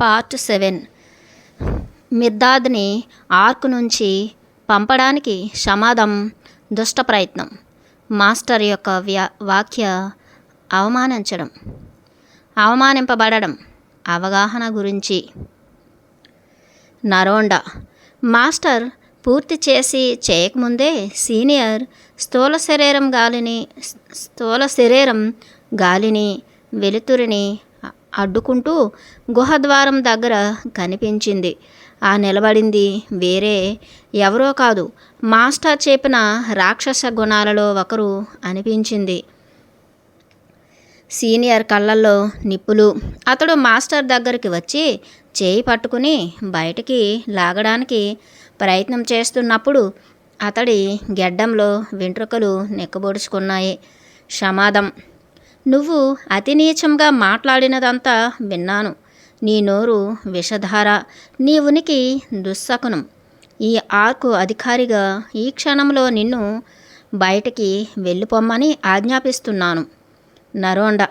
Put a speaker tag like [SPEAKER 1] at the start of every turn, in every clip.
[SPEAKER 1] Part 7. మిర్దాద్ని arc నుంచి పంపడానికి షమాదం దుష్ట ప్రయత్నం. మాస్టర్ యొక్క వాక్య అవమానింపబడడం అవగాహన గురించి. నరోండా మాస్టర్ పూర్తి చేయకముందే సీనియర్ స్థూల శరీరం గాలిని వెలుతురిని అడ్డుకుంటూ గుహద్వారం దగ్గర కనిపించింది. ఆ నిలబడింది వేరే ఎవరో కాదు, మాస్టర్ చెప్పిన రాక్షస గుణాలలో ఒకరు అనిపించింది. సీనియర్ కళ్ళల్లో నిప్పులు. అతడు మాస్టర్ దగ్గరికి వచ్చి చేయి పట్టుకుని బయటికి లాగడానికి ప్రయత్నం చేస్తున్నప్పుడు అతడి గెడ్డంలో వెంట్రుకలు నెక్కబొడుచుకున్నాయి. షమాదం, నువ్వు అతి నీచంగా మాట్లాడినదంతా విన్నాను. నీ నోరు విషధార, నీ ఉనికి దుస్సకునం. ఈ ఆర్కు అధికారిగా ఈ క్షణంలో నిన్ను బయటికి వెళ్ళిపోమ్మని ఆజ్ఞాపిస్తున్నాను. నరోండా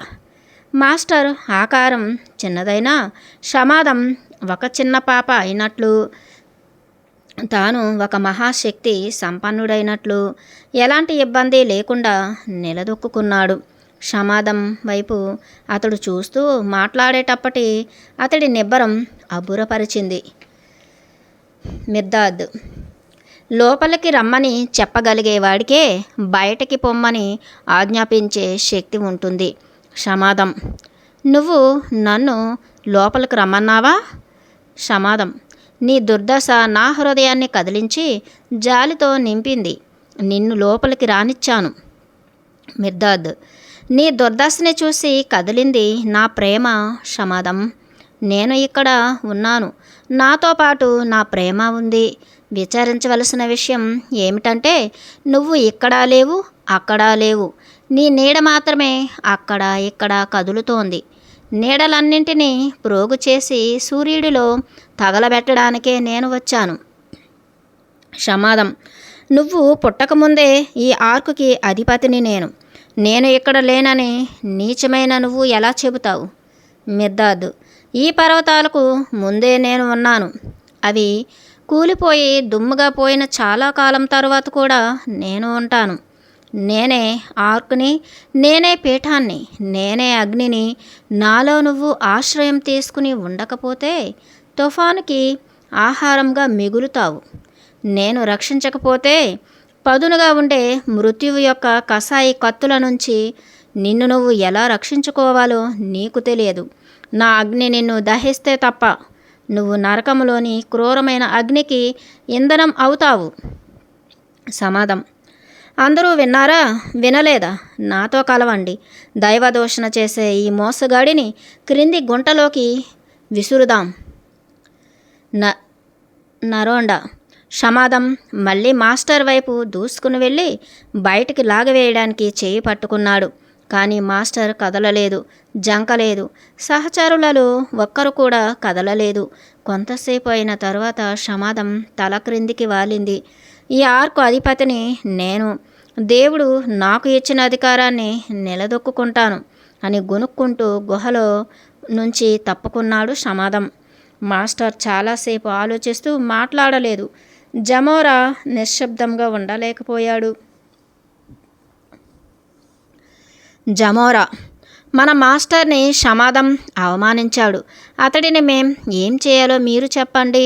[SPEAKER 1] మాస్టర్ ఆకారం చిన్నదైనా షమాదం ఒక చిన్న పాప అయినట్లు, తాను ఒక మహాశక్తి సంపన్నుడైనట్లు ఎలాంటి ఇబ్బంది లేకుండా నిలదొక్కున్నాడు. షమాదం వైపు అతడు చూస్తూ మాట్లాడేటప్పటి అతడి నిబ్బరం అబ్బురపరిచింది. మిర్దాద్, లోపలికి రమ్మని చెప్పగలిగేవాడికే బయటికి పొమ్మని ఆజ్ఞాపించే శక్తి ఉంటుంది. షమాదం, నువ్వు నన్ను లోపలికి రమ్మన్నావా? షమాదం, నీ దుర్దశ నా హృదయాన్ని కదిలించి జాలితో నింపింది. నిన్ను లోపలికి రానిచ్చాను. మిర్దాద్, నీ దుర్దశని చూసి కదిలింది నా ప్రేమ. షమాదం, నేను ఇక్కడ ఉన్నాను, నాతో పాటు నా ప్రేమ ఉంది. విచారించవలసిన విషయం ఏమిటంటే నువ్వు ఇక్కడా లేవు, అక్కడా లేవు. నీ నీడ మాత్రమే అక్కడ ఇక్కడ కదులుతోంది. నీడలన్నింటినీ ప్రోగు చేసి సూర్యుడిలో తగలబెట్టడానికే నేను వచ్చాను. షమాదం, నువ్వు పుట్టకముందే ఈ ఆర్కుకి అధిపతిని నేను ఇక్కడ లేనని నీచమైన నువ్వు ఎలా చెబుతావు? మిర్దాద్, ఈ పర్వతాలకు ముందే నేను ఉన్నాను. అవి కూలిపోయి దుమ్ముగా పోయిన చాలా కాలం తరువాత కూడా నేను ఉంటాను. నేనే ఆర్కుని, నేనే పీఠాన్ని, నేనే అగ్నిని. నాలో నువ్వు ఆశ్రయం తీసుకుని ఉండకపోతే తుఫానుకి ఆహారంగా మిగులుతావు. నేను రక్షించకపోతే పదునుగా ఉండే మృత్యువు యొక్క కసాయి కత్తుల నుంచి నిన్ను నువ్వు ఎలా రక్షించుకోవాలో నీకు తెలియదు. నా అగ్ని నిన్ను దహిస్తే తప్ప నువ్వు నరకములోని క్రూరమైన అగ్నికి ఇంధనం అవుతావు. సమాధం, అందరూ విన్నారా? వినలేదా? నాతో కలవండి. దైవదూషణ చేసే ఈ మోసగాడిని క్రింది గుంటలోకి విసురుదాం. నరోండా షమాదం మళ్ళీ మాస్టర్ వైపు దూసుకుని వెళ్ళి బయటికి లాగవేయడానికి చేయి పట్టుకున్నాడు. కానీ మాస్టర్ కదలలేదు, జంకలేదు. సహచరులలో ఒక్కరు కూడా కదలలేదు. కొంతసేపు అయిన తరువాత షమాదం తల క్రిందికి వాలింది. ఈ ఆర్కు అధిపతిని నేను. దేవుడు నాకు ఇచ్చిన అధికారాన్ని నిలదొక్కుంటాను అని గొనుక్కుంటూ గుహలో నుంచి తప్పుకున్నాడు షమాదం. మాస్టర్ చాలాసేపు ఆలోచిస్తూ మాట్లాడలేదు. జమోరా నిశ్శబ్దంగా ఉండలేకపోయాడు. జమోరా, మన మాస్టర్ని షమాదం అవమానించాడు. అతడిని ఏం చేయాలో మీరు చెప్పండి.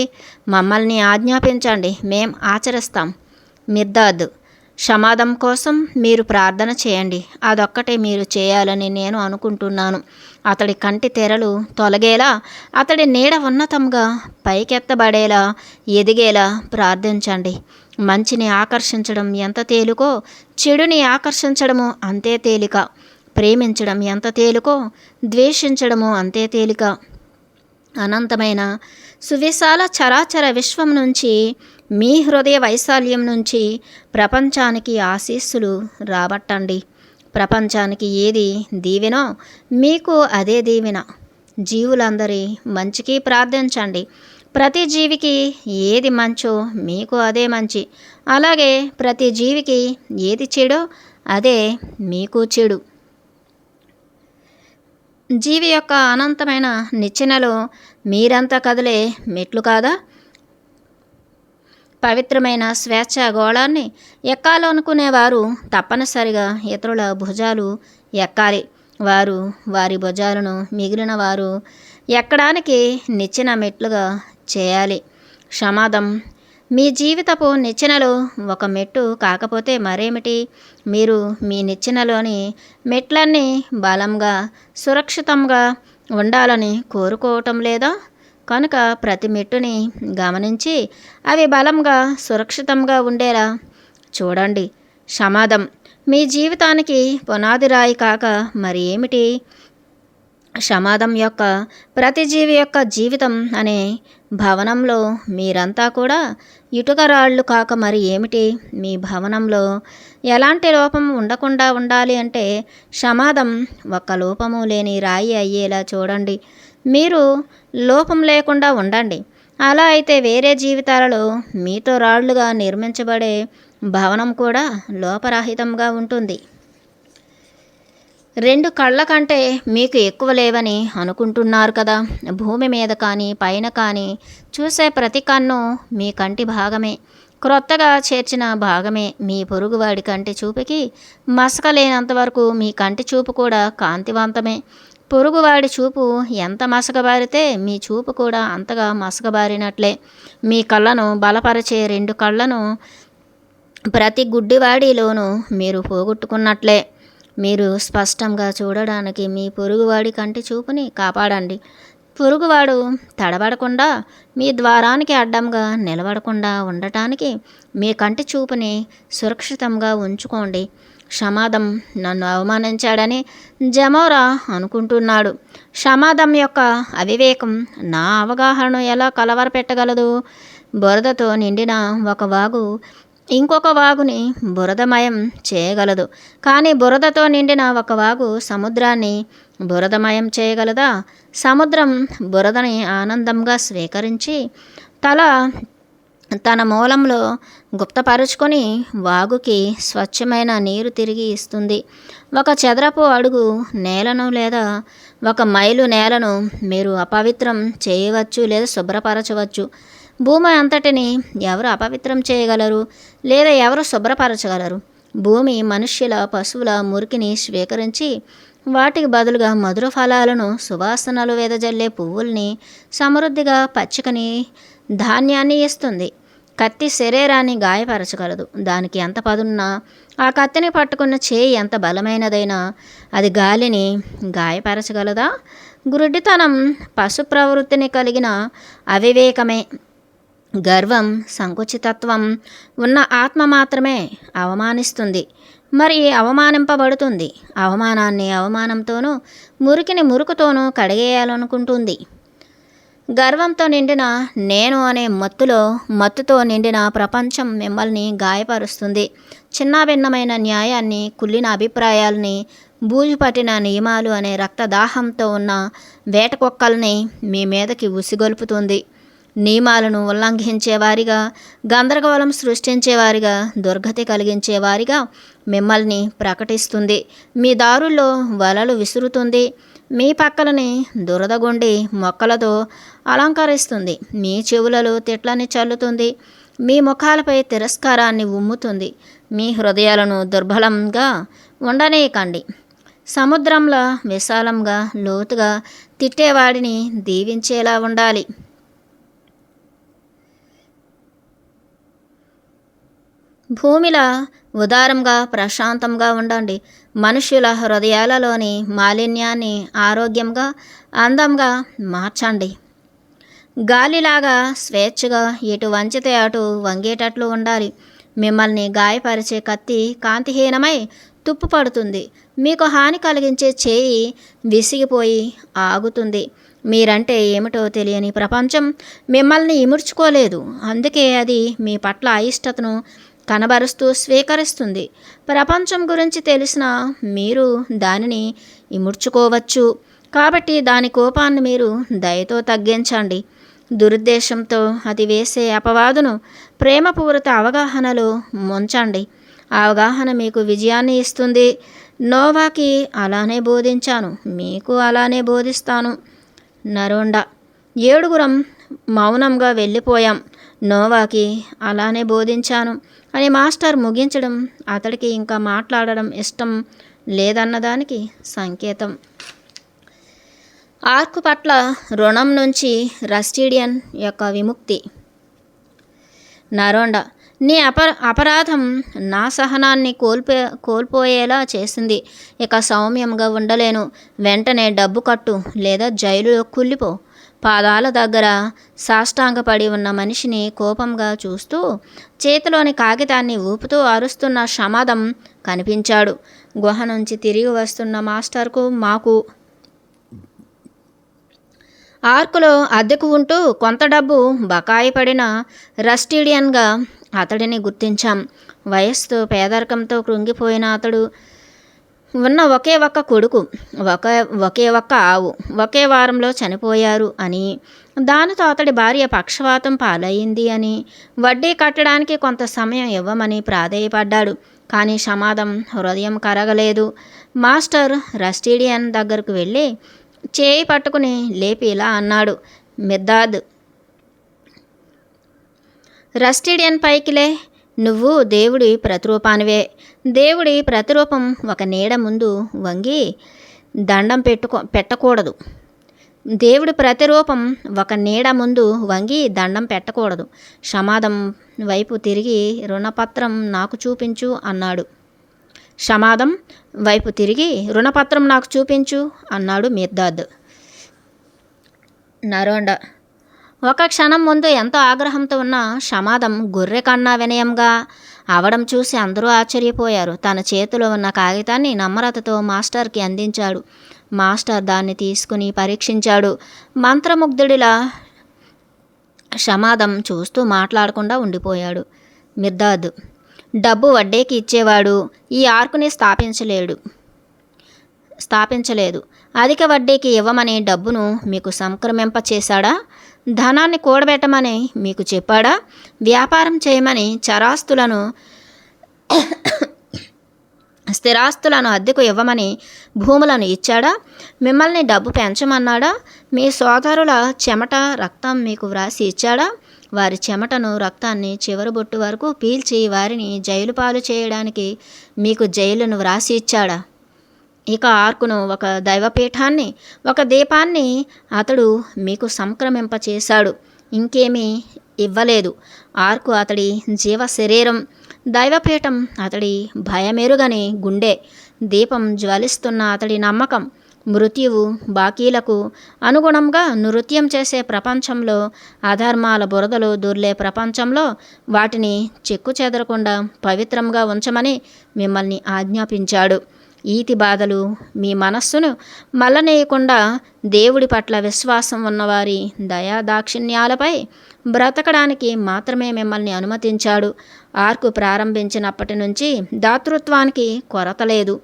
[SPEAKER 1] మమ్మల్ని ఆజ్ఞాపించండి, మేం ఆచరిస్తాం. మిర్దాద్, షమాదం కోసం మీరు ప్రార్థన చేయండి. అదొక్కటే మీరు చేయాలని నేను అనుకుంటున్నాను. అతడి కంటి తెరలు తొలగేలా, అతడి నీడ ఉన్నతంగా పైకెత్తబడేలా, ఎదిగేలా ప్రార్థించండి. మంచిని ఆకర్షించడం ఎంత తేలికో చెడుని ఆకర్షించడము అంతే తేలిక. ప్రేమించడం ఎంత తేలికో ద్వేషించడము అంతే తేలిక. అనంతమైన సువిశాల చరాచర విశ్వం నుంచి, మీ హృదయ వైశాల్యం నుంచి ప్రపంచానికి ఆశీస్సులు రాబట్టండి. ప్రపంచానికి ఏది దీవెనో మీకు అదే దీవెన. జీవులందరి మంచికి ప్రార్థించండి. ప్రతి జీవికి ఏది మంచో మీకు అదే మంచి. అలాగే ప్రతి జీవికి ఏది చెడో అదే మీకు చెడు. జీవి యొక్క అనంతమైన నిచ్చెనలో మీరంతా కదిలే మెట్లు కాదా? పవిత్రమైన స్వేచ్ఛ గోళాన్ని ఎక్కాలనుకునేవారు తప్పనిసరిగా ఇతరుల భుజాలు ఎక్కాలి. వారు వారి భుజాలను మిగిలిన వారు ఎక్కడానికి నిచ్చెన మెట్లుగా చేయాలి. క్షమాదం మీ జీవితపు నిచ్చెనలో ఒక మెట్టు కాకపోతే మరేమిటి? మీరు మీ నిచ్చెనలోని మెట్లన్నీ బలంగా సురక్షితంగా ఉండాలని కోరుకోవటం లేదా? కనుక ప్రతి మెట్టుని గమనించి అవి బలంగా సురక్షితంగా ఉండేలా చూడండి. క్షమాదం మీ జీవితానికి పునాది రాయి కాక మరి ఏమిటి? క్షమాదం యొక్క ప్రతి జీవి యొక్క జీవితం అనే భవనంలో మీరంతా కూడా ఇటుక రాళ్ళు కాక మరి ఏమిటి? మీ భవనంలో ఎలాంటి లోపం ఉండకుండా ఉండాలి అంటే క్షమాదం ఒక్క లోపము లేని రాయి అయ్యేలా చూడండి. మీరు లోపం లేకుండా ఉండండి. అలా అయితే వేరే జీవితాలలో మీతో రాళ్లుగా నిర్మించబడే భవనం కూడా లోపరహితంగా ఉంటుంది. 2 కళ్ళ కంటే మీకు ఎక్కువ లేవని అనుకుంటున్నారు కదా? భూమి మీద కానీ పైన కానీ చూసే ప్రతి కన్ను మీ కంటి భాగమే, క్రొత్తగా చేర్చిన భాగమే. మీ పొరుగువాడి కంటి చూపుకి మసక లేనంతవరకు మీ కంటి చూపు కూడా కాంతివంతమే. పొరుగువాడి చూపు ఎంత మసకబారితే మీ చూపు కూడా అంతగా మసకబారినట్లే. మీ కళ్ళను బలపరిచే 2 కళ్ళను ప్రతి గుడ్డివాడిలోనూ మీరు పోగొట్టుకున్నట్లే. మీరు స్పష్టంగా చూడడానికి మీ పొరుగువాడి కంటి చూపుని కాపాడండి. పొరుగువాడు తడబడకుండా మీ ద్వారానికి అడ్డంగా నిలబడకుండా ఉండటానికి మీ కంటి చూపుని సురక్షితంగా ఉంచుకోండి. క్షమాదం నన్ను అవమానించాడని జమోరా అనుకుంటున్నాడు. క్షమాదం యొక్క అవివేకం నా అవగాహనను ఎలా కలవరపెట్టగలదు? బురదతో నిండిన ఒక వాగు ఇంకొక వాగుని బురదమయం చేయగలదు. కానీ బురదతో నిండిన ఒక వాగు సముద్రాన్ని బురదమయం చేయగలదా? సముద్రం బురదని ఆనందంగా స్వీకరించి తన మూలంలో గుప్తపరుచుకొని వాగుకి స్వచ్ఛమైన నీరు తిరిగి ఇస్తుంది. ఒక చదరపు అడుగు నేలను లేదా 1 మైలు నేలను మీరు అపవిత్రం చేయవచ్చు లేదా శుభ్రపరచవచ్చు. భూమి అంతటిని ఎవరు అపవిత్రం చేయగలరు లేదా ఎవరు శుభ్రపరచగలరు? భూమి మనుష్యుల పశువుల మురికిని స్వీకరించి వాటికి బదులుగా మధుర ఫలాలను, సువాసనలు వెదజల్లే పువ్వుల్ని, సమృద్ధిగా పచ్చికని ధాన్యాన్ని ఇస్తుంది. కత్తి శరీరాన్ని గాయపరచగలదు. దానికి ఎంత పదున్నా, ఆ కత్తిని పట్టుకున్న చేయి ఎంత బలమైనదైనా అది గాలిని గాయపరచగలదా? గురుడితనం పశు ప్రవృత్తిని కలిగిన అవివేకమే. గర్వం, సంకుచితత్వం ఉన్న ఆత్మ మాత్రమే అవమానిస్తుంది, మరి అవమానింపబడుతుంది. అవమానాన్ని అవమానంతోనూ, మురికిని మురుకుతోనూ కడిగేయాలనుకుంటుంది. గర్వంతో నిండిన నేను అనే మత్తుతో నిండిన ప్రపంచం మిమ్మల్ని గాయపరుస్తుంది. చిన్నాభిన్నమైన న్యాయాన్ని, కుళ్ళిన అభిప్రాయాల్ని, బూజు పట్టిన నియమాలు అనే రక్తదాహంతో ఉన్న వేటకొక్కల్ని మీ మీదకి ఉసిగొల్పుతుంది. నియమాలను ఉల్లంఘించేవారిగా, గందరగోళం సృష్టించేవారిగా, దుర్గతి కలిగించేవారిగా మిమ్మల్ని ప్రకటిస్తుంది. మీ దారుల్లో వలలు విసురుతుంది. మీ పక్కలని దురదగొండి మొక్కలతో అలంకరిస్తుంది. మీ చెవులలో తిట్లని చల్లుతుంది. మీ ముఖాలపై తిరస్కారాన్ని ఉమ్ముతుంది. మీ హృదయాలను దుర్బలంగా ఉండనీయకండి. సముద్రంలా విశాలంగా, లోతుగా తిట్టేవాడిని దీవించేలా ఉండాలి. భూమిలా ఉదారంగా, ప్రశాంతంగా ఉండండి. మనుష్యుల హృదయాలలోని మాలిన్యాన్ని ఆరోగ్యంగా, అందంగా మార్చండి. గాలిలాగా స్వేచ్ఛగా ఎటు వంచితే అటు వంగేటట్లు ఉండాలి. మిమ్మల్ని గాయపరిచే కత్తి కాంతిహీనమై తుప్పు పడుతుంది. మీకు హాని కలిగించే చేయి విసిగిపోయి ఆగుతుంది. మీరంటే ఏమిటో తెలియని ప్రపంచం మిమ్మల్ని ఇముడ్చుకోలేదు. అందుకే అది మీ పట్ల అయిష్టతను కనబరుస్తూ స్వీకరిస్తుంది. ప్రపంచం గురించి తెలిసిన మీరు దానిని ఇముడ్చుకోవచ్చు. కాబట్టి దాని కోపాన్ని మీరు దయతో తగ్గించండి. దురుద్దేశంతో అది వేసే అపవాదును ప్రేమపూరిత అవగాహనలో ముంచండి. ఆ అవగాహన మీకు విజయాన్ని ఇస్తుంది. నోవాకి అలానే బోధించాను, మీకు అలానే బోధిస్తాను. నరోండ: ఏడుగురం మౌనంగా వెళ్ళిపోయాం. నోవాకి అలానే బోధించాను అని మాస్టర్ ముగించడం అతడికి ఇంకా మాట్లాడడం ఇష్టం లేదన్నదానికి సంకేతం. ఆర్క్ పట్ల రుణం నుంచి రస్టిడియన్ యొక్క విముక్తి. నరోండ: నీ అపరాధం నా సహనాన్ని కోల్పోయేలా చేసింది. ఇక సౌమ్యంగా ఉండలేను. వెంటనే డబ్బు కట్టు, లేదా జైలులో కుళ్ళిపో. పాదాల దగ్గర సాష్టాంగపడి ఉన్న మనిషిని కోపంగా చూస్తూ చేతిలోని కాగితాన్ని ఊపుతూ అరుస్తున్న షమాదం కనిపించాడు. గుహ నుంచి తిరిగి వస్తున్న మాస్టర్కు, మాకు ఆర్కులో అద్దెకు ఉంటూ కొంత డబ్బు బకాయి పడిన రస్టిడియన్గా అతడిని గుర్తించాం. వయస్సుతో పేదరికంతో కృంగిపోయిన అతడు ఉన్న ఒకే ఒక్క కొడుకు, ఒకే ఒక్క ఆవు ఒకే వారంలో చనిపోయారు అని, దానితో అతడి భార్య పక్షవాతం పాలయ్యింది అని, వడ్డీ కట్టడానికి కొంత సమయం ఇవ్వమని ప్రాధేయపడ్డాడు. కానీ షమాదం హృదయం కరగలేదు. మాస్టర్ రస్టిడియన్ దగ్గరకు వెళ్ళి చేయి పట్టుకుని లేపి ఇలా అన్నాడు: మిర్దాద్, రస్టిడియన్ పైకిలే. నువ్వు దేవుడి ప్రతిరూపానివే. దేవుడి ప్రతిరూపం ఒక నీడ ముందు వంగి దండం పెట్టకూడదు. దేవుడి ప్రతిరూపం ఒక నీడ ముందు వంగి దండం పెట్టకూడదు. షమాదం వైపు తిరిగి రుణపత్రం నాకు చూపించు అన్నాడు. షమాదం వైపు తిరిగి రుణపత్రం నాకు చూపించు అన్నాడు మిర్దాద్. నరోండ: ఒక క్షణం ముందు ఎంతో ఆగ్రహంతో ఉన్న షమాదం గొర్రె కన్నా వినయంగా అవడం చూసి అందరూ ఆశ్చర్యపోయారు. తన చేతిలో ఉన్న కాగితాన్ని నమ్రతతో మాస్టర్కి అందించాడు. మాస్టర్ దాన్ని తీసుకుని పరీక్షించాడు. మంత్రముగ్ధుడిలా షమాదం చూస్తూ మాట్లాడకుండా ఉండిపోయాడు. మిర్దాద్: డబ్బు వడ్డీకి ఇచ్చేవాడు ఈ ఆర్కుని స్థాపించలేదు. అధిక వడ్డీకి ఇవ్వమని డబ్బును మీకు సంక్రమింప చేశాడా? ధనాన్ని కూడబెట్టమని మీకు చెప్పాడా? వ్యాపారం చేయమని స్థిరాస్తులను అద్దెకు ఇవ్వమని భూములను ఇచ్చాడా? మిమ్మల్ని డబ్బు పెంచమన్నాడా? మీ సోదరుల చెమట రక్తం మీకు వ్రాసి ఇచ్చాడా? వారి చెమటను రక్తాన్ని చివరి బొట్టు వరకు పీల్చి వారిని జైలు పాలు చేయడానికి మీకు జైలును వ్రాసి ఇచ్చాడా? ఇక ఆర్కును, ఒక దైవపీఠాన్ని, ఒక దీపాన్ని అతడు మీకు సంక్రమింపచేశాడు. ఇంకేమీ ఇవ్వలేదు. ఆర్కు అతడి జీవ శరీరం, దైవపీఠం అతడి భయమెరుగని గుండె, దీపం జ్వలిస్తున్న అతడి నమ్మకం. మృత్యువు బాకీలకు అనుగుణంగా నృత్యం చేసే ప్రపంచంలో, అధర్మాల బురదలో దొర్లే ప్రపంచంలో వాటిని చెక్కు చెదరకుండా పవిత్రంగా ఉంచమని మిమ్మల్ని ఆజ్ఞాపించాడు. ఈతి బాధలు మీ మనస్సును మల్లనేయకుండా దేవుడి పట్ల విశ్వాసం ఉన్నవారి దయాదాక్షిణ్యాలపై బ్రతకడానికి మాత్రమే మిమ్మల్ని అనుమతించాడు. ఆర్కు ప్రారంభించినప్పటి నుంచి దాతృత్వానికి కొరత లేదు.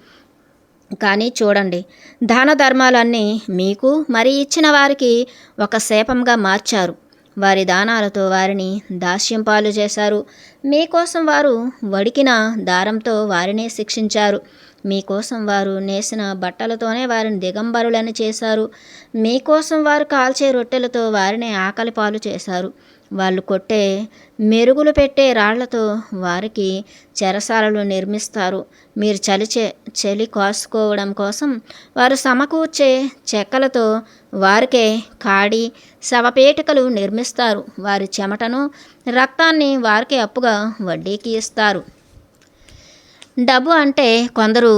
[SPEAKER 1] కానీ చూడండి, దాన ధర్మాలన్నీ మీకు మరి ఇచ్చిన వారికి ఒక శాపంగా మార్చారు. వారి దానాలతో వారిని దాస్యం పాలు చేశారు. మీకోసం వారు వడికిన దారంతో వారినే శిక్షించారు. మీకోసం వారు నేసిన బట్టలతోనే వారిని దిగంబరులని చేశారు. మీకోసం వారు కాల్చే రొట్టెలతో వారిని ఆకలి పాలు చేశారు. వాళ్ళు కొట్టే మెరుగులు పెట్టే రాళ్లతో వారికి చెరసాలలు నిర్మిస్తారు. మీరు చలి కాసుకోవడం కోసం వారు సమకూర్చే చెక్కలతో వారికే కాడి శవపేటికలు నిర్మిస్తారు. వారి చెమటను రక్తాన్ని వారికే అప్పుగా వడ్డీకి ఇస్తారు. డబ్బు అంటే కొందరు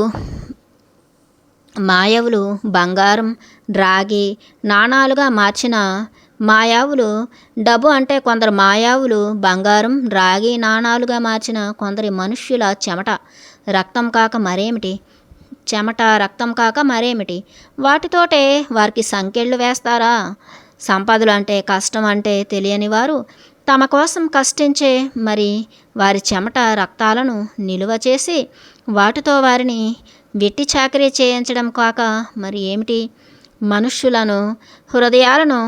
[SPEAKER 1] మాయవులు బంగారం, రాగి నాణాలుగా మార్చిన మాయావులు డబ్బు అంటే కొందరు మాయావులు బంగారం, రాగి నాణాలుగా మార్చిన కొందరి మనుష్యుల చెమట రక్తం కాక మరేమిటి? వాటితోటే వారికి సంకెళ్ళు వేస్తారా? సంపదలు అంటే కష్టం అంటే తెలియని వారు తమ కోసం కష్టించే మరి వారి చెమట రక్తాలను నిలువ చేసి వాటితో వారిని వెట్టి చాకరీ చేయించడం కాక మరి ఏమిటి? మనుష్యులను హృదయాలను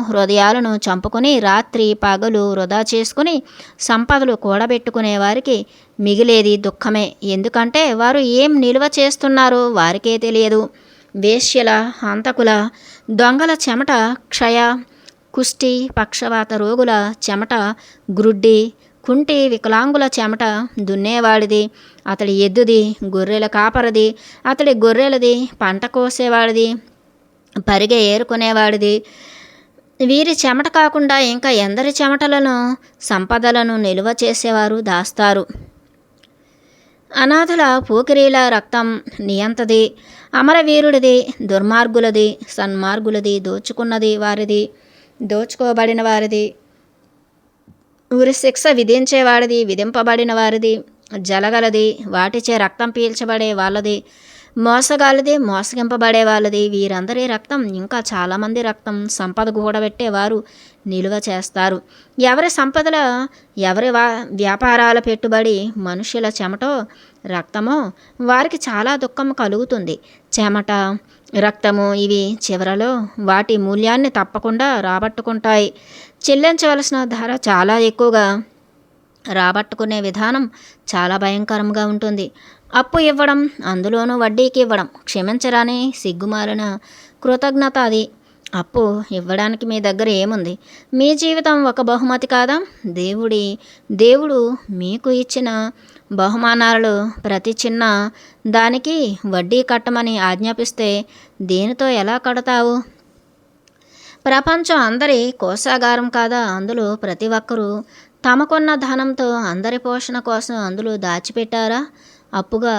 [SPEAKER 1] హృదయాలను చంపుకొని రాత్రి పగలు వృధా చేసుకుని సంపదలు కూడబెట్టుకునే వారికి మిగిలేది దుఃఖమే. ఎందుకంటే వారు ఏం నిల్వ చేస్తున్నారో వారికే తెలియదు. వేశ్యల, హంతకుల, దొంగల చెమట, క్షయ, కుష్టి, పక్షవాత రోగుల చెమట, గ్రుడ్డి, కుంటి, వికలాంగుల చెమట దున్నేవాడిది, అతడి ఎద్దుది, గొర్రెల కాపరిది, అతడి గొర్రెలది, పంట కోసేవాడిది, పరిగె ఏరుకునేవాడిది. వీరి చెమట కాకుండా ఇంకా ఎందరి చెమటలను, సంపదలను నిల్వ చేసేవారు దాస్తారు. అనాథల పోకిరీల రక్తం నియంతది, అమరవీరుడిది, దుర్మార్గులది, సన్మార్గులది, దోచుకున్నది వారిది, దోచుకోబడిన వారిది, ఉరిశిక్ష విధించేవాడిది, విధింపబడిన వారిది, జలగలది, వాటిచే రక్తం పీల్చబడే వాళ్ళది, మోసగాళ్ళది, మోసగింపబడే వాళ్ళది, వీరందరి రక్తం ఇంకా చాలామంది రక్తం సంపద కూడబెట్టేవారు నిలువ చేస్తారు. ఎవరి సంపదల, ఎవరి వ్యాపారాల పెట్టుబడి మనుషుల చెమటో రక్తమో వారికి చాలా దుఃఖం కలుగుతుంది. చెమట, రక్తము ఇవి చివరలో వాటి మూల్యాన్ని తప్పకుండా రాబట్టుకుంటాయి. చెల్లించవలసిన ధర చాలా ఎక్కువగా, రాబట్టుకునే విధానం చాలా భయంకరంగా ఉంటుంది. అప్పు ఇవ్వడం, అందులోనూ వడ్డీకి ఇవ్వడం క్షమించరాని సిగ్గుమాలిన కృతజ్ఞత అది. అప్పు ఇవ్వడానికి మీ దగ్గర ఏముంది? మీ జీవితం ఒక బహుమతి కాదా? దేవుడు మీకు ఇచ్చిన బహుమానాలు ప్రతి చిన్న దానికి వడ్డీ కట్టమని ఆజ్ఞాపిస్తే దేనితో ఎలా కడతావు? ప్రపంచం అందరి కోశాగారం కాదా? అందులో ప్రతి ఒక్కరూ తమకున్న ధనంతో అందరి పోషణ కోసం అందులో దాచిపెట్టారా? అప్పుగా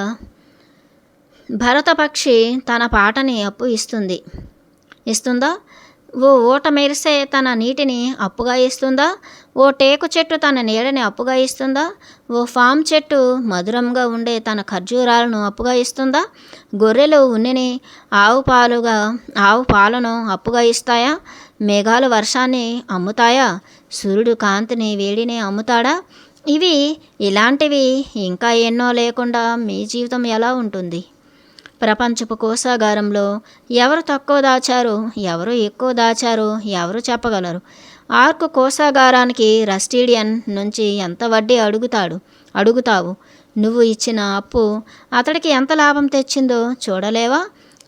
[SPEAKER 1] భరతపక్షి తన పాటని అప్పు ఇస్తుందా? ఓ ఊట మెరిసే తన నీటిని అప్పుగా ఇస్తుందా? ఓ టేకు చెట్టు తన నీడని అప్పుగా ఇస్తుందా? ఓ ఫామ్ చెట్టు మధురంగా ఉండే తన ఖర్జూరాలను అప్పుగా ఇస్తుందా? గొర్రెలు ఉన్నిని, ఆవు పాలను అప్పుగా ఇస్తాయా? మేఘాలు వర్షాన్ని అమ్ముతాయా? సూర్యుడు కాంతిని, వేడిని అమ్ముతాడా? ఇలాంటివి ఇంకా ఎన్నో లేకుండా మీ జీవితం ఎలా ఉంటుంది? ప్రపంచపు కోశాగారంలో ఎవరు తక్కువ దాచారో, ఎవరు ఎక్కువ దాచారో ఎవరు చెప్పగలరు? ఆర్క్ కోశాగారానికి రస్టీడియన్ నుంచి ఎంత వడ్డీ అడుగుతావు? నువ్వు ఇచ్చిన అప్పు అతడికి ఎంత లాభం తెచ్చిందో చూడలేవా?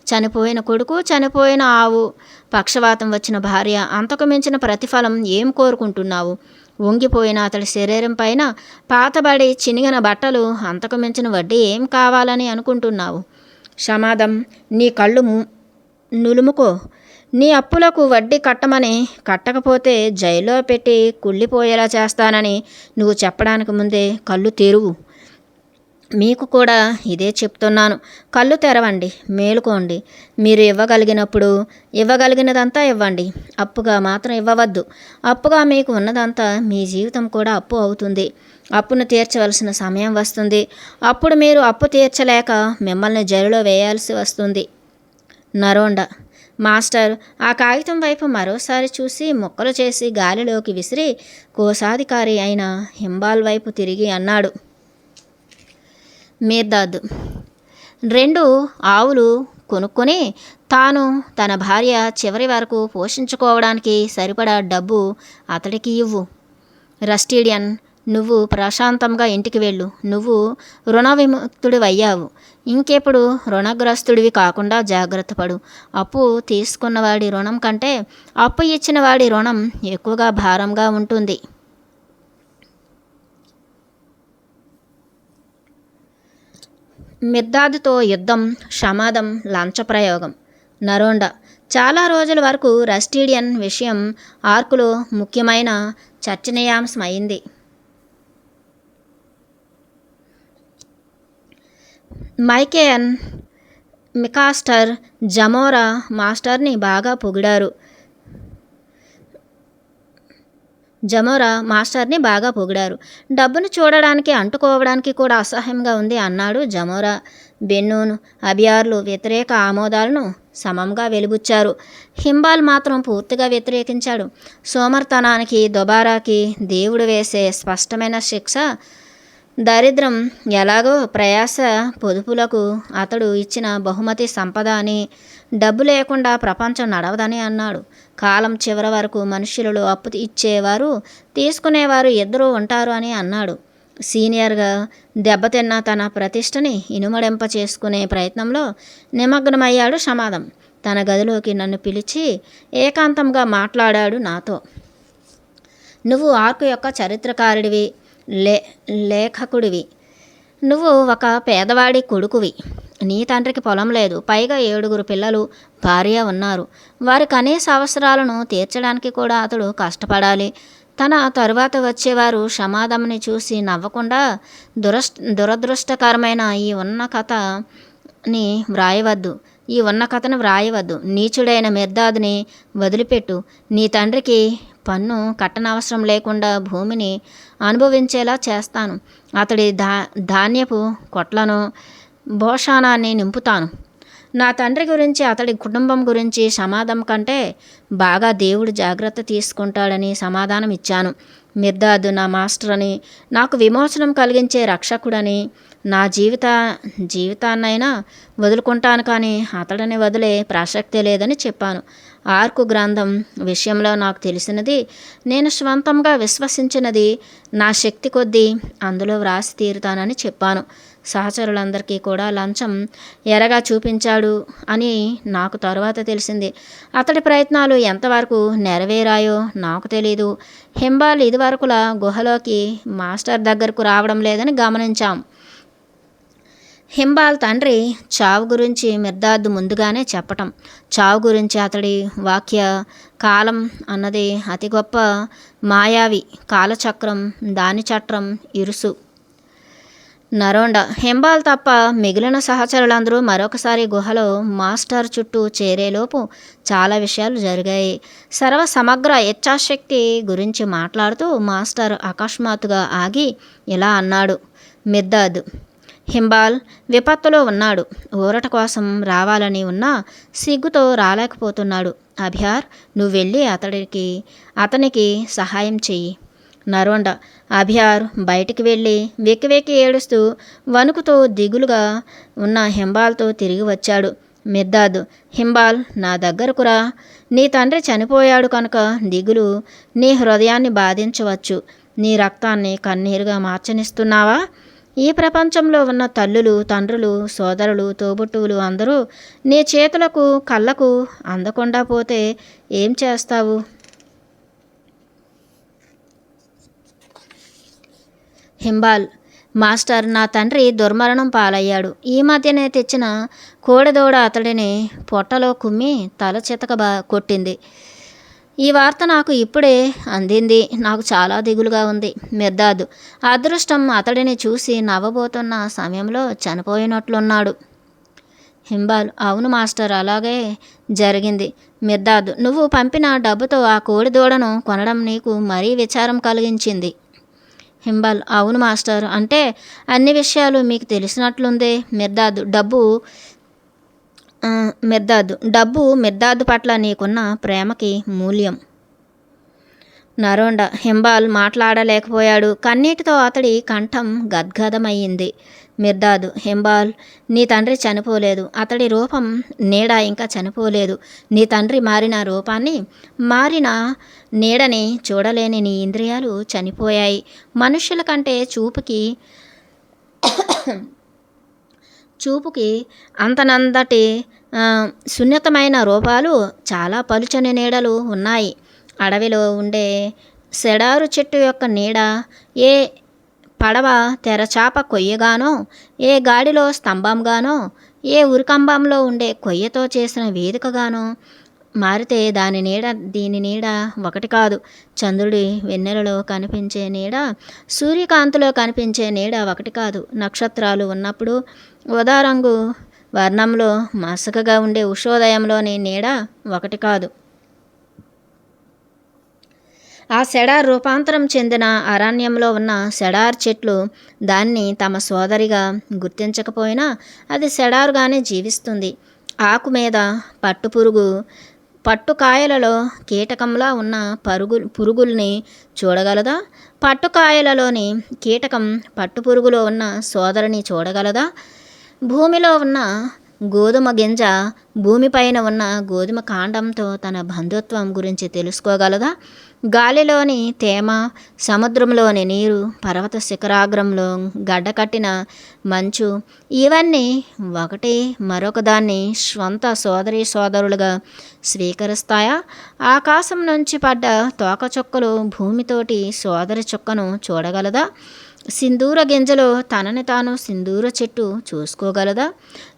[SPEAKER 1] చనిపోయిన కొడుకు, చనిపోయిన ఆవు, పక్షవాతం వచ్చిన భార్య, అంతకు మించిన ప్రతిఫలం ఏం కోరుకుంటున్నావు? వంగిపోయిన అతడి శరీరం పైన పాతబడి చినిగిన బట్టలు, అంతకు మించిన వడ్డీ ఏం కావాలని అనుకుంటున్నావు? సమాధం, నీ కళ్ళు నులుముకో. నీ అప్పులకు వడ్డీ కట్టకపోతే జైల్లో పెట్టి కుళ్ళిపోయేలా చేస్తానని నువ్వు చెప్పడానికి ముందే కళ్ళు తెరువు. మీకు కూడా ఇదే చెప్తున్నాను. కళ్ళు తెరవండి, మేలుకోండి. మీరు ఇవ్వగలిగినదంతా ఇవ్వండి. అప్పుగా మాత్రం ఇవ్వవద్దు. అప్పుగా మీకు ఉన్నదంతా మీ జీవితం కూడా అప్పు అవుతుంది. అప్పును తీర్చవలసిన సమయం వస్తుంది. అప్పుడు మీరు అప్పు తీర్చలేక మిమ్మల్ని జైలులో వేయాల్సి వస్తుంది. నరోండా మాస్టర్ ఆ కాగితం వైపు మరోసారి చూసి ముక్కలు చేసి గాలిలోకి విసిరి కోశాధికారి అయిన హింబాల్ వైపు తిరిగి అన్నాడు. మీర్దాద్ 2 ఆవులు కొనుక్కొని తాను, తన భార్య చివరి వరకు పోషించుకోవడానికి సరిపడా డబ్బు అతడికి ఇవ్వు. రస్టీడియన్, నువ్వు ప్రశాంతంగా ఇంటికి వెళ్ళు. నువ్వు రుణ విముక్తుడివయ్యావు. ఇంకెప్పుడు రుణగ్రస్తుడివి కాకుండా జాగ్రత్త పడు. అప్పు తీసుకున్నవాడి రుణం కంటే అప్పు ఇచ్చిన వాడి రుణం ఎక్కువగా భారంగా ఉంటుంది. మిర్దాద్తో యుద్ధం, సమాధం, లంచప్రయోగం. నరోండా చాలా రోజుల వరకు రస్టీడియన్ విషయం ఆర్కులో ముఖ్యమైన చర్చనీయాంశమైంది. మైకేయన్, మికాస్టర్, జమోరా మాస్టర్ని బాగా పొగిడారు. డబ్బును చూడడానికి, అంటుకోవడానికి కూడా అసహ్యంగా ఉంది అన్నాడు జమోరా. బెన్నూన్, అబియార్లు వ్యతిరేక ఆమోదాలను సమంగా వెలిబుచ్చారు. హింబాల్ మాత్రం పూర్తిగా వ్యతిరేకించాడు. సోమర్తనానికి, దుబారాకి దేవుడు వేసే స్పష్టమైన శిక్ష దరిద్రం ఎలాగో ప్రయాస పొదుపులకు అతడు ఇచ్చిన బహుమతి సంపద అని, డబ్బు లేకుండా ప్రపంచం నడవదని అన్నాడు. కాలం చివరి వరకు మనుషులలో అప్పు ఇచ్చేవారు తీసుకునేవారు ఇద్దరూ ఉంటారు అని అన్నాడు. సీనియర్గా దెబ్బతిన్న తన ప్రతిష్టని ఇనుమడింప చేసుకునే ప్రయత్నంలో నిమగ్నమయ్యాడు సమాధం. తన గదిలోకి నన్ను పిలిచి ఏకాంతంగా మాట్లాడాడు నాతో. నువ్వు ఆర్కు యొక్క చరిత్రకారుడివి, లేఖకుడివి. నువ్వు ఒక పేదవాడి కొడుకువి. నీ తండ్రికి పొలం లేదు, పైగా 7 పిల్లలు, భార్య ఉన్నారు. వారి కనీస అవసరాలను తీర్చడానికి కూడా అతడు కష్టపడాలి. తన తరువాత వచ్చేవారు సమాధంని చూసి నవ్వకుండా దురదృష్టకరమైన ఈ ఉన్న కథను వ్రాయవద్దు. నీచుడైన మిర్దాద్ని వదిలిపెట్టు. నీ తండ్రికి పన్ను కట్టనవసరం లేకుండా భూమిని అనుభవించేలా చేస్తాను. అతడి ధాన్యపు కొట్లను, భోషానాన్ని నింపుతాను. నా తండ్రి గురించి, అతడి కుటుంబం గురించి సమాధం కంటే బాగా దేవుడు జాగ్రత్త తీసుకుంటాడని సమాధానం ఇచ్చాను. మిర్దాద్ నా మాస్టర్ అని, నాకు విమోచనం కలిగించే రక్షకుడని, నా జీవితాన్నైనా వదులుకుంటాను, కానీ అతడిని వదిలే ప్రసక్తే లేదని చెప్పాను. ఆర్కు గ్రంథం విషయంలో నాకు తెలిసినది, నేను స్వంతంగా విశ్వసించినది నా శక్తి కొద్దీ అందులో వ్రాసి తీరుతానని చెప్పాను. సహచరులందరికీ కూడా లంచం ఎరగా చూపించాడు అని నాకు తరువాత తెలిసింది. అతడి ప్రయత్నాలు ఎంతవరకు నెరవేరాయో నాకు తెలీదు. హింబాల్ ఇదివరకులా గుహలోకి మాస్టర్ దగ్గరకు రావడం లేదని గమనించాం. హింబాల్ తండ్రి చావు గురించి మిర్దాద్ ముందుగానే చెప్పటం, చావు గురించి అతడి వాక్య కాలం అన్నది అతి గొప్ప మాయావి, కాలచక్రం, దాని చట్రం, ఇరుసు. నరోండా, హింబాల్ తప్ప మిగిలిన సహచరులందరూ మరొకసారి గుహలో మాస్టర్ చుట్టూ చేరేలోపు చాలా విషయాలు జరిగాయి. సమగ్ర ఇచ్ఛాశక్తి గురించి మాట్లాడుతూ మాస్టర్ అకస్మాత్తుగా ఆగి ఇలా అన్నాడు. మిర్దాద్, హింబాల్ విపత్తులో ఉన్నాడు. ఊరట కోసం రావాలని ఉన్నా సిగ్గుతో రాలేకపోతున్నాడు. అభియార్, నువ్వు వెళ్ళి అతనికి సహాయం చెయ్యి. నరోండా, అభియార్ బయటికి వెళ్ళి వెక్కి వెక్కి ఏడుస్తూ వణుకుతో దిగులుగా ఉన్న హింబాల్తో తిరిగి వచ్చాడు. మిర్దాద్, హింబాల్ నా దగ్గరకు రా. నీ తండ్రి చనిపోయాడు కనుక దిగులు నీ హృదయాన్ని బాధించవచ్చు. నీ రక్తాన్ని కన్నీరుగా మార్చనిస్తున్నావా? ఈ ప్రపంచంలో ఉన్న తల్లులు, తండ్రులు, సోదరులు, తోబుట్టువులు అందరూ నీ చేతులకు కళ్ళకు అందకుండా పోతే ఏం చేస్తావు? హింబాల్, మాస్టర్, నా తండ్రి దుర్మరణం పాలయ్యాడు. ఈ మధ్యనే తెచ్చిన కోడెదోడ అతడిని పొట్టలో కుమ్మి తల చితక కొట్టింది. ఈ వార్త నాకు ఇప్పుడే అందింది. నాకు చాలా దిగులుగా ఉంది. మిర్దాద్, అదృష్టం అతడిని చూసి నవ్వబోతున్న సమయంలో చనిపోయినట్లున్నాడు. హింబాల్, అవును మాస్టర్, అలాగే జరిగింది. మిర్దాద్, నువ్వు పంపిన డబ్బుతో ఆ కోడిదూడను కొనడం నీకు మరీ విచారం కలిగించింది. హింబాల్, అవును మాస్టర్, అంటే అన్ని విషయాలు మీకు తెలిసినట్లుందే. డబ్బు మిర్దాద్ పట్ల నీకున్న ప్రేమకి మూల్యం. నరోండా, హింబాల్ మాట్లాడలేకపోయాడు. కన్నీటితో అతడి కంఠం గద్గదమయ్యింది. మిర్దాద్, హింబాల్, నీ తండ్రి చనిపోలేదు. అతడి రూపం, నీడ ఇంకా చనిపోలేదు. నీ తండ్రి మారిన రూపాన్ని, మారిన నీడని చూడలేని నీ ఇంద్రియాలు చనిపోయాయి. మనుష్యుల కంటే చూపుకి అంతనందటి సున్నితమైన రూపాలు, చాలా పలుచని నీడలు ఉన్నాయి. అడవిలో ఉండే సెడారు చెట్టు యొక్క నీడ, ఏ పడవ తెరచాప కొయ్యగానో, ఏ గాడిలో స్తంభంగానో, ఏ ఉరికంబంలో ఉండే కొయ్యతో చేసిన వేదికగానో మారితే దీని నీడ ఒకటి కాదు. చంద్రుడి వెన్నెలలో కనిపించే నీడ, సూర్యకాంతిలో కనిపించే నీడ ఒకటి కాదు. నక్షత్రాలు ఉన్నప్పుడు ఉదారంగు వర్ణంలో మసకగా ఉండే ఉషోదయంలోని నీడ ఒకటి కాదు. ఆ సెడార్ రూపాంతరం చెందిన అరణ్యంలో ఉన్న సెడార్ చెట్లు దాన్ని తమ సోదరిగా గుర్తించకపోయినా అది సెడారుగానే జీవిస్తుంది. ఆకు మీద పట్టుకాయలలో కీటకంలా ఉన్న పురుగుల్ని చూడగలదా? పట్టుకాయలలోని కీటకం పట్టుపురుగులో ఉన్న సోదరిని చూడగలదా? భూమిలో ఉన్న గోధుమ గింజ భూమిపైన ఉన్న గోధుమ కాండంతో తన బంధుత్వం గురించి తెలుసుకోగలదా? గాలిలోని తేమ, సముద్రంలోని నీరు, పర్వత శిఖరాగ్రంలో గడ్డకట్టిన మంచు, ఇవన్నీ ఒకటి మరొకదాన్ని స్వంత సోదరీ సోదరులుగా స్వీకరిస్తాయా? ఆకాశం నుంచి పడ్డ తోకచుక్కలు భూమితోటి సోదరి చుక్కను చూడగలదా? సింధూర గింజలో తనని తాను సింధూర చెట్టు చూసుకోగలదా?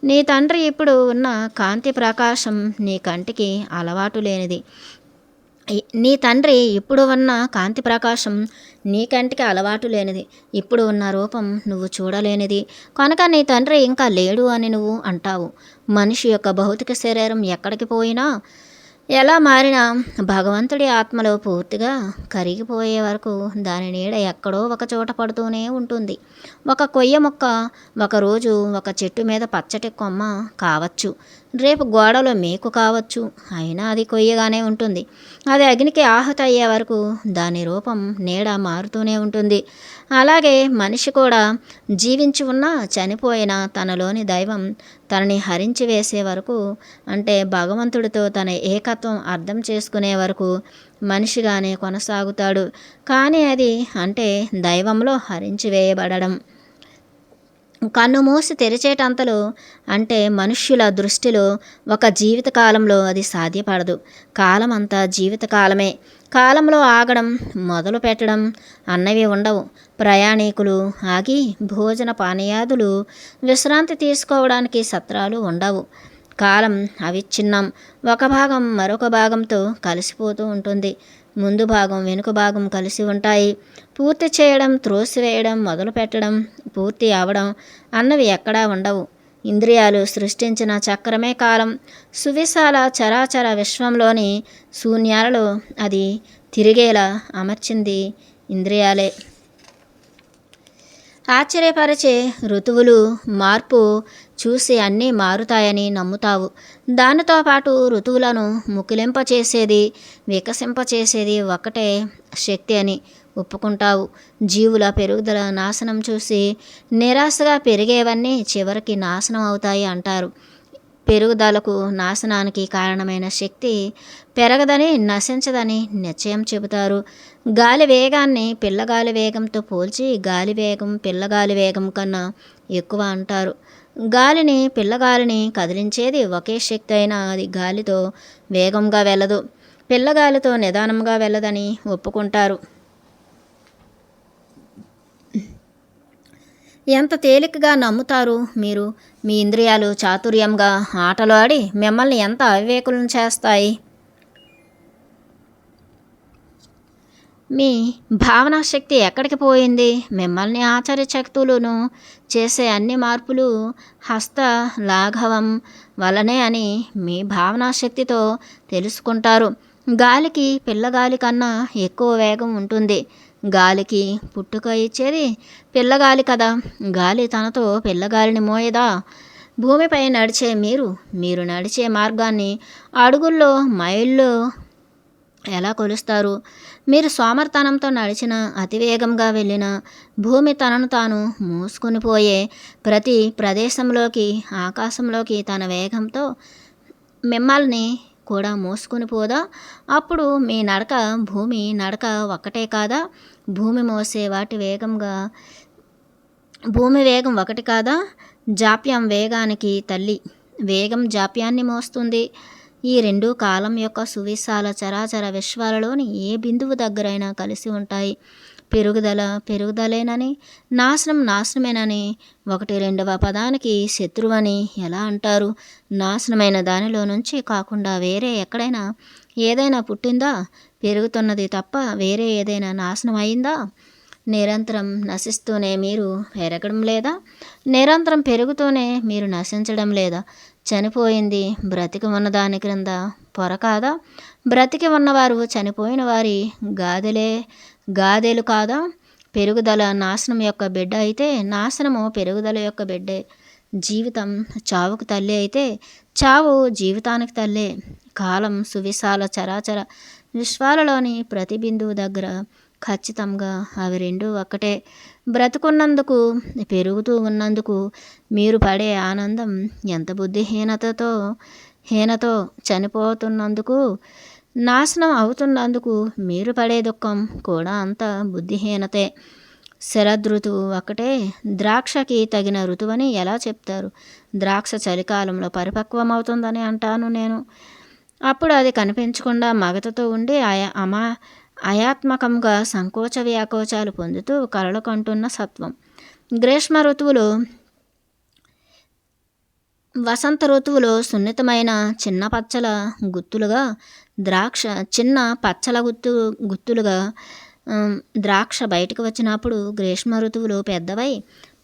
[SPEAKER 1] నీ తండ్రి ఇప్పుడు ఉన్న కాంతి ప్రకాశం నీ కంటికి అలవాటు లేనిది. నీ తండ్రి ఇప్పుడు ఉన్న కాంతి ప్రకాశం నీ కంటికి అలవాటు లేనిది. ఇప్పుడు ఉన్న రూపం నువ్వు చూడలేనిది కనుక నీ తండ్రి ఇంకా లేడు అని నువ్వు అంటావు. మనిషి యొక్క భౌతిక శరీరం ఎక్కడికి పోయినా, ఎలా మారినా, భగవంతుడి ఆత్మలో పూర్తిగా కరిగిపోయే వరకు దాని నీడ ఎక్కడో ఒక చోట పడుతూనే ఉంటుంది. ఒక కొయ్య మొక్క ఒకరోజు ఒక చెట్టు మీద పచ్చటి కొమ్మ కావచ్చు, రేపు గోడలో మేకు కావచ్చు, అయినా అది కొయ్యగానే ఉంటుంది. అది అగ్నికి ఆహుతి అయ్యే వరకు దాని రూపం నీడ మారుతూనే ఉంటుంది. అలాగే మనిషి కూడా జీవించి ఉన్నా చనిపోయినా తనలోని దైవం తనని హరించి వేసే వరకు, అంటే భగవంతుడితో తన ఏకత్వం అర్థం చేసుకునే వరకు మనిషిగానే కొనసాగుతాడు. కానీ అది అంటే దైవంలో హరించి వేయబడడం. కన్ను మూసి తెరిచేటంతలో, అంటే మనుష్యుల దృష్టిలో ఒక జీవితకాలంలో అది సాధ్యపడదు. కాలం అంతా జీవితకాలమే. కాలంలో ఆగడం, మొదలు పెట్టడం అన్నవి ఉండవు. ప్రయాణికులు ఆగి భోజన పానీయాదులు, విశ్రాంతి తీసుకోవడానికి సత్రాలు ఉండవు. కాలం అవిచ్ఛిన్నం. ఒక భాగం మరొక భాగంతో కలిసిపోతూ ఉంటుంది. ముందు భాగం వెనుక భాగం కలిసి ఉంటాయి. పూర్తి చేయడం, త్రోసివేయడం, మొదలు పెట్టడం, పూర్తి అవడం అన్నవి ఎక్కడా ఉండవు. ఇంద్రియాలు సృష్టించిన చక్రమే కాలం. సువిశాల చరాచర విశ్వంలోని శూన్యాలలో అది తిరిగేలా అమర్చింది ఇంద్రియాలే. ఆశ్చర్యపరిచే ఋతువులు మార్పు చూసి అన్నీ మారుతాయని నమ్ముతావు. దానితో పాటు ఋతువులను ముకులింపచేసేది, వికసింపచేసేది ఒక్కటే శక్తి అని ఒప్పుకుంటావు. జీవుల పెరుగుదల, నాశనం చూసి నిరాశగా పెరిగేవన్నీ చివరికి నాశనం అవుతాయి అంటారు. పెరుగుదలకు, నాశనానికి కారణమైన శక్తి పెరగదని, నశించదని నిశ్చయం చెబుతారు. గాలి వేగాన్ని పిల్లగాలి వేగంతో పోల్చి గాలి వేగం పిల్లగాలి వేగం కన్నా ఎక్కువ అంటారు. గాలిని, పిల్లగాలిని కదిలించేది ఒకే శక్తి అయినా అది గాలితో వేగంగా వెళ్ళదు, పిల్లగాలితో నిదానంగా వెళ్ళదని ఒప్పుకుంటారు. ఎంత తేలికగా నమ్ముతారు మీరు? మీ ఇంద్రియాలు చాతుర్యంగా ఆటలు ఆడి మిమ్మల్ని ఎంత అవివేకులను చేస్తాయి. మీ భావనా శక్తి ఎక్కడికి పోయింది? మిమ్మల్ని ఆశ్చర్యచకితులను చేసే అన్ని మార్పులు హస్త లాఘవం వలనే అని మీ భావనా శక్తితో తెలుసుకుంటారు. గాలికి పిల్లగాలి కన్నా ఎక్కువ వేగం ఉంటుంది. గాలికి పుట్టుక ఇచ్చేది పిల్లగాలి కదా. గాలి తనతో పిల్లగాలిని మోయదా? భూమిపై నడిచే మీరు నడిచే మార్గాన్ని అడుగుల్లో, మైళ్ళు ఎలా కొలుస్తారు? మీరు సోమర్తనంతో నడిచిన, అతివేగంగా వెళ్ళిన భూమి తనను తాను మూసుకొని పోయే ప్రతి ప్రదేశంలోకి, ఆకాశంలోకి తన వేగంతో మిమ్మల్ని కూడా మోసుకొని పోదా? అప్పుడు మీ నడక, భూమి నడక ఒక్కటే కాదా? భూమి మోసే వాటి వేగంగా భూమి వేగం ఒకటి కాదా? జాప్యం వేగానికి తల్లి. వేగం జాప్యాన్ని మోస్తుంది. ఈ రెండు కాలం యొక్క సువిశాల చరాచర విశ్వాలలోని ఏ బిందువు దగ్గరైనా కలిసి ఉంటాయి. పెరుగుదల పెరుగుదలేనని, నాశనం నాశనమేనని, ఒకటి రెండవ పదానికి శత్రువని ఎలా అంటారు? నాశనమైన దానిలో నుంచి కాకుండా వేరే ఎక్కడైనా ఏదైనా పుట్టిందా? పెరుగుతున్నది తప్ప వేరే ఏదైనా నాశనం అయిందా? నిరంతరం నశిస్తూనే మీరు పెరగడం లేదా? నిరంతరం పెరుగుతూనే మీరు నశించడం లేదా? చనిపోయింది బ్రతికి ఉన్నదాని క్రింద పొర కాదా? బ్రతికి ఉన్నవారు చనిపోయిన వారి గాదెలు కాదా? పెరుగుదల నాశనం యొక్క బిడ్డ అయితే నాశనము పెరుగుదల యొక్క బిడ్డే. జీవితం చావుకు తల్లి అయితే చావు జీవితానికి తల్లే. కాలం సువిశాల చరాచర విశ్వాలలోని ప్రతి బిందువు దగ్గర ఖచ్చితంగా అవి రెండు ఒక్కటే. బ్రతుకున్నందుకు, పెరుగుతూ ఉన్నందుకు మీరు పడే ఆనందం ఎంత హీనతో చనిపోతున్నందుకు, నాశనం అవుతున్నందుకు మీరు పడే దుఃఖం కూడా అంత బుద్ధిహీనతే. శరదృతువు ఒకటే ద్రాక్షకి తగిన ఋతువని ఎలా చెప్తారు? ద్రాక్ష చలికాలంలో పరిపక్వమవుతుందని అంటాను నేను. అప్పుడు అది కనిపించకుండా మగతతో ఉండి అయాత్మకంగా సంకోచ వ్యాకోచాలు పొందుతూ కలలు కంటున్న సత్వం. గ్రీష్మ ఋతువులో, వసంత ఋతువులో సున్నితమైన చిన్న పచ్చల గుత్తులుగా గుత్తులుగా ద్రాక్ష బయటకు వచ్చినప్పుడు, గ్రీష్మ ఋతువులో పెద్దవై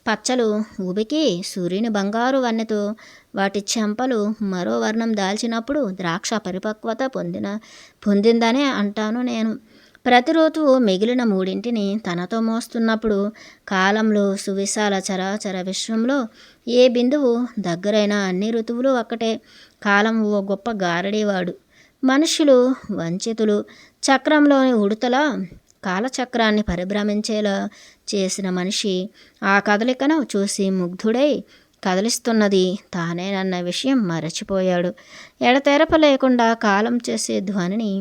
[SPEAKER 1] పచ్చలు ఉబికి సూర్యుని బంగారు వన్నెతో వాటి చెంపలు మరో వర్ణం దాల్చినప్పుడు ద్రాక్ష పరిపక్వత పొందిందనే అంటాను నేను. ప్రతి ఋతువు మిగిలిన మూడింటిని తనతో మోస్తున్నప్పుడు, కాలంలో, సువిశాల చరాచర విశ్వంలో ఏ బిందువు దగ్గరైన అన్ని ఋతువులు ఒక్కటే. కాలం ఓ గొప్ప గారడీవాడు. మనుషులు వంచితులు. చక్రంలోని ఉడుతల కాలచక్రాన్ని పరిభ్రమించేలా చేసిన మనిషి ఆ కదలికను చూసి ముగ్ధుడై కదిలిస్తున్నది తానేనన్న విషయం మరచిపోయాడు. ఎడతెరప లేకుండా కాలం చేసే ధ్వనిని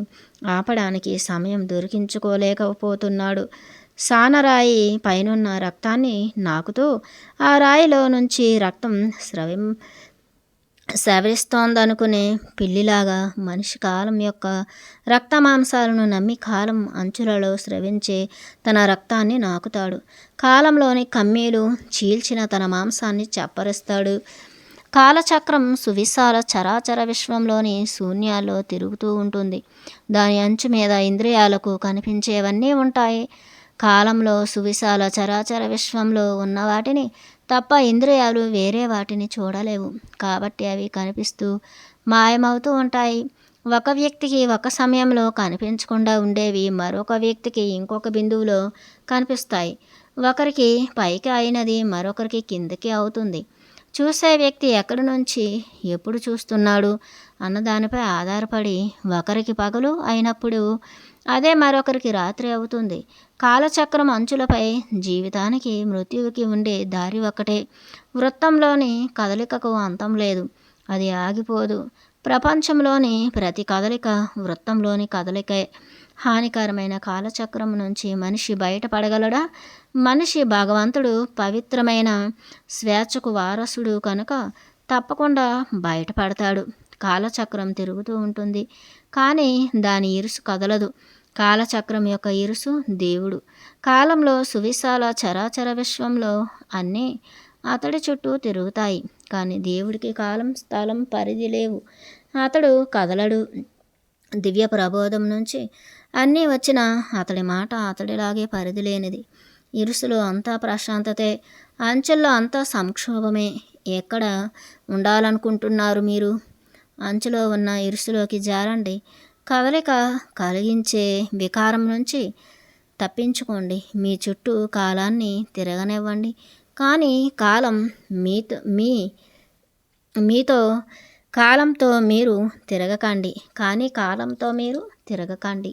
[SPEAKER 1] ఆపడానికి సమయం దొరికించుకోలేకపోతున్నాడు. సానరాయి పైనున్న రక్తాన్ని నాకుతూ ఆ రాయిలో నుంచి రక్తం స్రవిస్తోందనుకునే పిల్లిలాగా మనిషి కాలం యొక్క రక్తమాంసాలను నమ్మి కాలం అంచులలో స్రవించే తన రక్తాన్ని నాకుతాడు. కాలంలోని కమ్మీలు చీల్చిన తన మాంసాన్ని చప్పరిస్తాడు. కాలచక్రం సువిశాల చరాచర విశ్వంలోని శూన్యాల్లో తిరుగుతూ ఉంటుంది. దాని అంచు మీద ఇంద్రియాలకు కనిపించేవన్నీ ఉంటాయి. కాలంలో, సువిశాల చరాచర విశ్వంలో ఉన్న వాటిని తప్ప ఇంద్రియాలు వేరే వాటిని చూడలేవు. కాబట్టి అవి కనిపిస్తూ మాయమవుతూ ఉంటాయి. ఒక వ్యక్తికి ఒక సమయంలో కనిపించకుండా ఉండేవి మరొక వ్యక్తికి ఇంకొక బిందువులో కనిపిస్తాయి. ఒకరికి పైకి అయినది మరొకరికి కిందకి అవుతుంది. చూసే వ్యక్తి ఎక్కడి నుంచి ఎప్పుడు చూస్తున్నాడు అన్నదానిపై ఆధారపడి ఒకరికి పగలు అయినప్పుడు అదే మరొకరికి రాత్రి అవుతుంది. కాలచక్రం అంచులపై జీవితానికి, మృత్యువుకి ఉండే దారి ఒకటే. వృత్తంలోని కదలికకు అంతం లేదు, అది ఆగిపోదు. ప్రపంచంలోని ప్రతి కదలిక వృత్తంలోని కదలికే. హానికరమైన కాలచక్రం నుంచి మనిషి బయటపడగలడా? మనిషి భగవంతుడు పవిత్రమైన స్వేచ్ఛకు వారసుడు కనుక తప్పకుండా బయటపడతాడు. కాలచక్రం తిరుగుతూ ఉంటుంది, కానీ దాని ఇరుసు కదలదు. కాలచక్రం యొక్క ఇరుసు దేవుడు. కాలంలో, సువిశాల చరాచర విశ్వంలో అన్నీ అతడి చుట్టూ తిరుగుతాయి, కానీ దేవుడికి కాలం, స్థలం, పరిధి లేవు. అతడు కదలడు. దివ్య ప్రబోధం నుంచి అన్నీ వచ్చిన అతడి మాట అతడిలాగే పరిధి లేనిది. ఇరుసులో అంతా ప్రశాంతతే, అంచెల్లో అంతా సంక్షోభమే. ఎక్కడ ఉండాలనుకుంటున్నారు మీరు? అంచులో ఉన్న ఇరుసులోకి జారండి. కదలిక కలిగించే వికారం నుంచి తప్పించుకోండి. మీ చుట్టూ కాలాన్ని తిరగనివ్వండి, కానీ కాలంతో మీరు తిరగకండి.